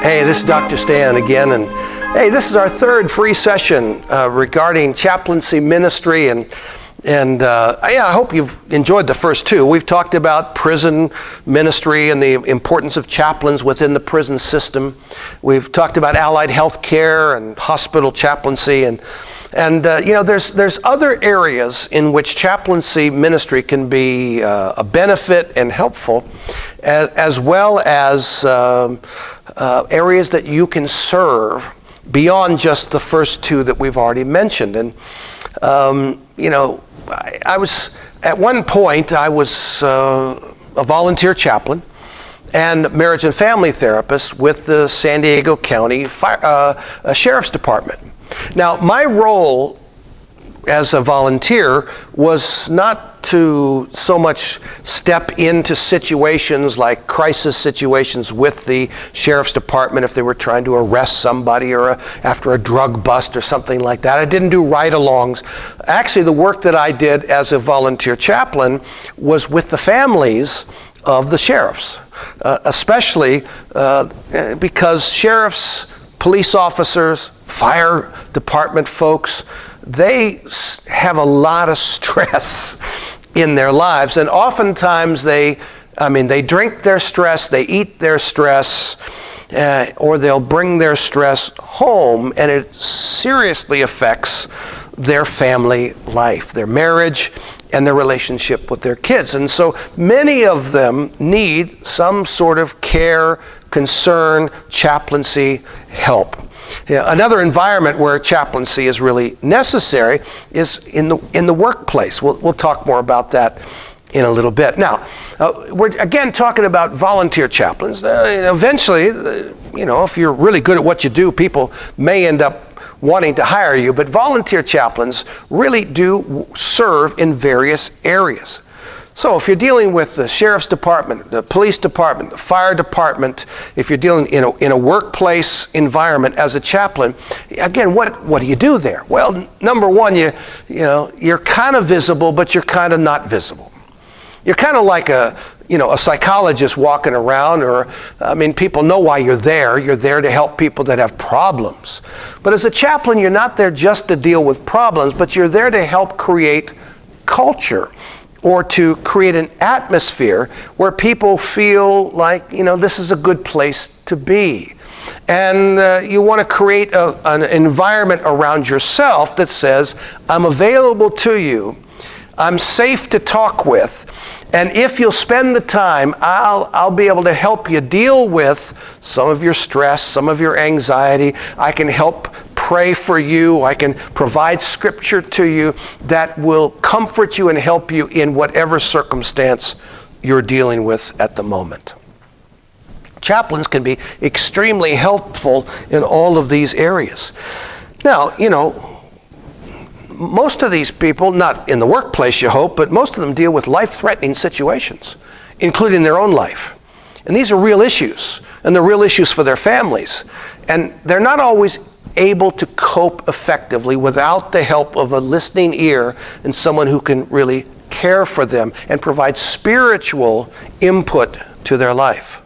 Hey, this is Dr. Stan again, and hey, this is our third free session regarding chaplaincy ministry, and I hope you've enjoyed the first two. We've talked about prison ministry and the importance of chaplains within the prison system. We've talked about allied health care and hospital chaplaincy, and there's other areas in which chaplaincy ministry can be a benefit and helpful, as well as areas that you can serve beyond just the first two that we've already mentioned. And I was at one point I was a volunteer chaplain and marriage and family therapist with the San Diego County Sheriff's Department. Now, my role as a volunteer was not to so much step into situations like crisis situations with the Sheriff's Department if they were trying to arrest somebody or after a drug bust or something like that. I didn't do ride-alongs. Actually, the work that I did as a volunteer chaplain was with the families of the sheriffs, especially because sheriffs, police officers, fire department folks, they have a lot of stress in their lives, and oftentimes they drink their stress, they eat their stress, or they'll bring their stress home, and it seriously affects their family life, their marriage, and their relationship with their kids. And so many of them need some sort of care, concern, chaplaincy help. Another environment where chaplaincy is really necessary is in the workplace. We'll talk more about that in a little bit. Now, we're again talking about volunteer chaplains. Eventually, if you're really good at what you do, people may end up wanting to hire you, but volunteer chaplains really do serve in various areas. So if you're dealing with the Sheriff's Department, the Police Department, the Fire Department, if you're dealing in a workplace environment as a chaplain, again, what do you do there? Well, number one, you're kind of visible, but you're kind of not visible. You're kind of like a psychologist walking around, people know why you're there. You're there to help people that have problems. But as a chaplain, you're not there just to deal with problems, but you're there to help create culture, or to create an atmosphere where people feel like, this is a good place to be. And you want to create an environment around yourself that says, I'm available to you, I'm safe to talk with, and if you'll spend the time, I'll be able to help you deal with some of your stress, some of your anxiety. I can help pray for you. I can provide scripture to you that will comfort you and help you in whatever circumstance you're dealing with at the moment. Chaplains can be extremely helpful in all of these areas. Now, most of these people, not in the workplace you hope, but most of them deal with life-threatening situations, including their own life. And these are real issues, and they're real issues for their families. And they're not always able to cope effectively without the help of a listening ear and someone who can really care for them and provide spiritual input to their life.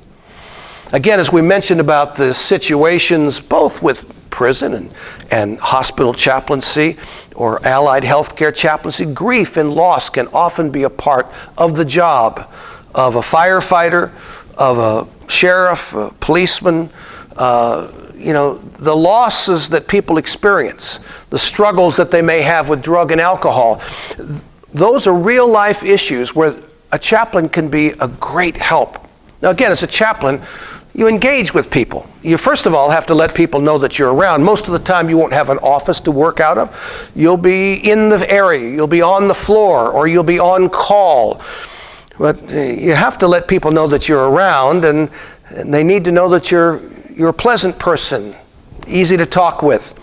Again, as we mentioned about the situations both with prison and hospital chaplaincy or allied healthcare chaplaincy, grief and loss can often be a part of the job of a firefighter, of a sheriff, a policeman. The losses that people experience, the struggles that they may have with drug and alcohol, those are real life issues where a chaplain can be a great help. Now again, as a chaplain, you engage with people. You first of all have to let people know that you're around. Most of the time you won't have an office to work out of. You'll be in the area, you'll be on the floor, or you'll be on call. But you have to let people know that you're around, and they need to know that you're a pleasant person, easy to talk with,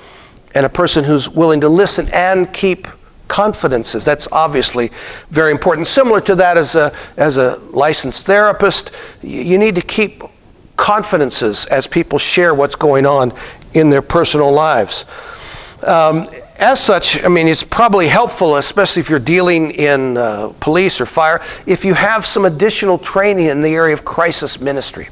and a person who's willing to listen and keep confidences. That's obviously very important. Similar to that as a licensed therapist, you need to keep confidences as people share what's going on in their personal lives. as such, I mean, it's probably helpful, especially if you're dealing in police or fire, if you have some additional training in the area of crisis ministry.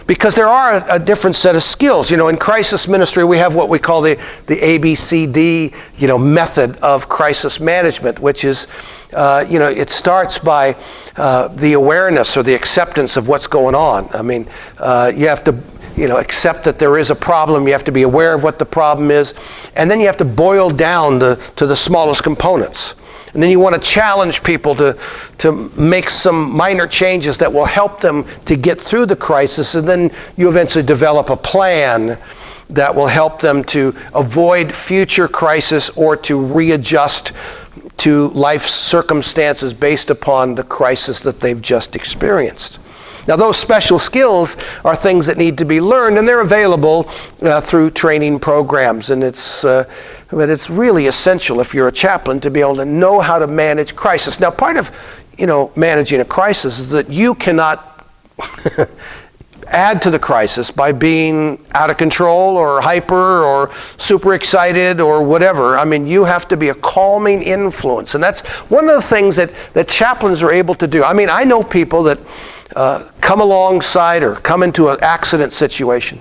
Because there are a different set of skills. You know, in crisis ministry, we have what we call the ABCD, method of crisis management, which is, it starts by the awareness or the acceptance of what's going on. I mean, you have to, accept that there is a problem. You have to be aware of what the problem is. And then you have to boil down to the smallest components. And then you want to challenge people to make some minor changes that will help them to get through the crisis. And then you eventually develop a plan that will help them to avoid future crisis or to readjust to life circumstances based upon the crisis that they've just experienced. Now, those special skills are things that need to be learned, and they're available through training programs. And but it's really essential if you're a chaplain to be able to know how to manage crisis. Now, part of, managing a crisis is that you cannot add to the crisis by being out of control or hyper or super excited or whatever. I mean, you have to be a calming influence. And that's one of the things that chaplains are able to do. I mean, I know people that come alongside or come into an accident situation,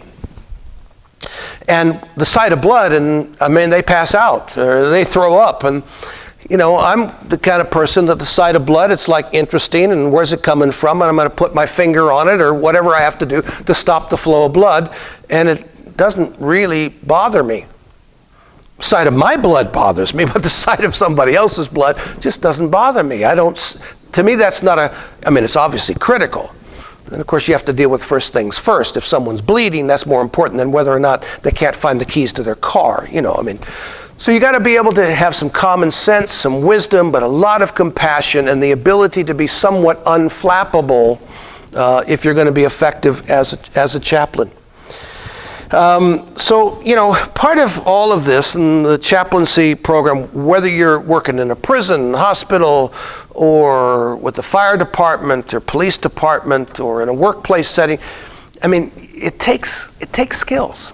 and the sight of blood, and they pass out or they throw up. And I'm the kind of person that the sight of blood, it's like interesting, and where's it coming from, and I'm going to put my finger on it or whatever I have to do to stop the flow of blood, and it doesn't really bother me. The sight of my blood bothers me, but the sight of somebody else's blood just doesn't bother me. To me, that's not it's obviously critical. And of course, you have to deal with first things first. If someone's bleeding, that's more important than whether or not they can't find the keys to their car. So you got to be able to have some common sense, some wisdom, but a lot of compassion and the ability to be somewhat unflappable if you're going to be effective as a chaplain. Part of all of this in the chaplaincy program, whether you're working in a prison, hospital, or with the fire department or police department or in a workplace setting, it takes skills.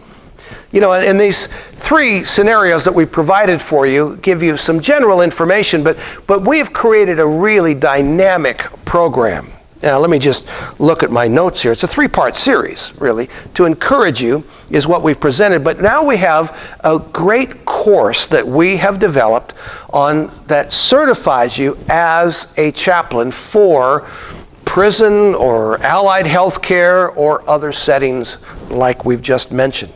And these three scenarios that we provided for you give you some general information, but we have created a really dynamic program. Now, let me just look at my notes here. It's a 3-part series, really. To encourage you is what we've presented, but now we have a great course that we have developed that certifies you as a chaplain for prison or allied health care or other settings like we've just mentioned.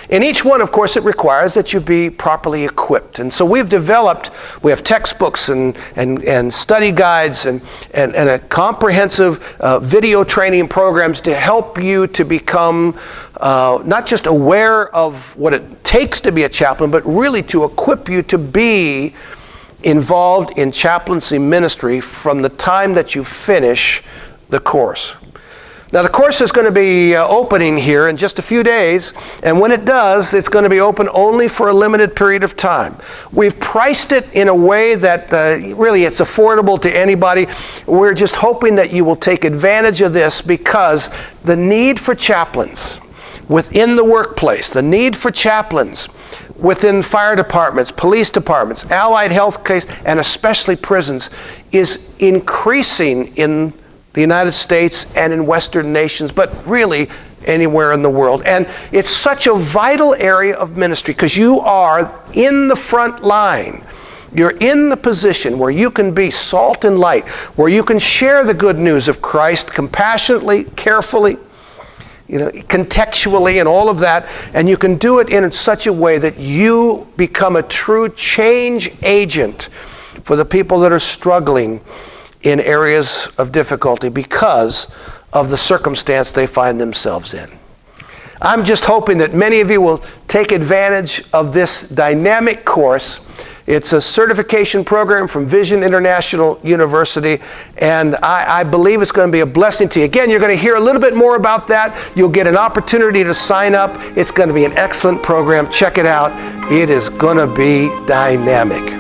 In each one, of course, it requires that you be properly equipped. And so we have textbooks and study guides and a comprehensive video training programs to help you to become not just aware of what it takes to be a chaplain, but really to equip you to be involved in chaplaincy ministry from the time that you finish the course. Now, the course is going to be opening here in just a few days, and when it does, it's going to be open only for a limited period of time. We've priced it in a way that really it's affordable to anybody. We're just hoping that you will take advantage of this because the need for chaplains within the workplace, the need for chaplains within fire departments, police departments, allied health care, and especially prisons is increasing in the United States and in Western nations, but really anywhere in the world. And it's such a vital area of ministry because you are in the front line. You're in the position where you can be salt and light, where you can share the good news of Christ compassionately, carefully, contextually and all of that, and you can do it in such a way that you become a true change agent for the people that are struggling in areas of difficulty because of the circumstance they find themselves in. I'm just hoping that many of you will take advantage of this dynamic course. It's a certification program from Vision International University, and I believe it's going to be a blessing to you. Again, you're going to hear a little bit more about that. You'll get an opportunity to sign up. It's going to be an excellent program. Check it out. It is going to be dynamic.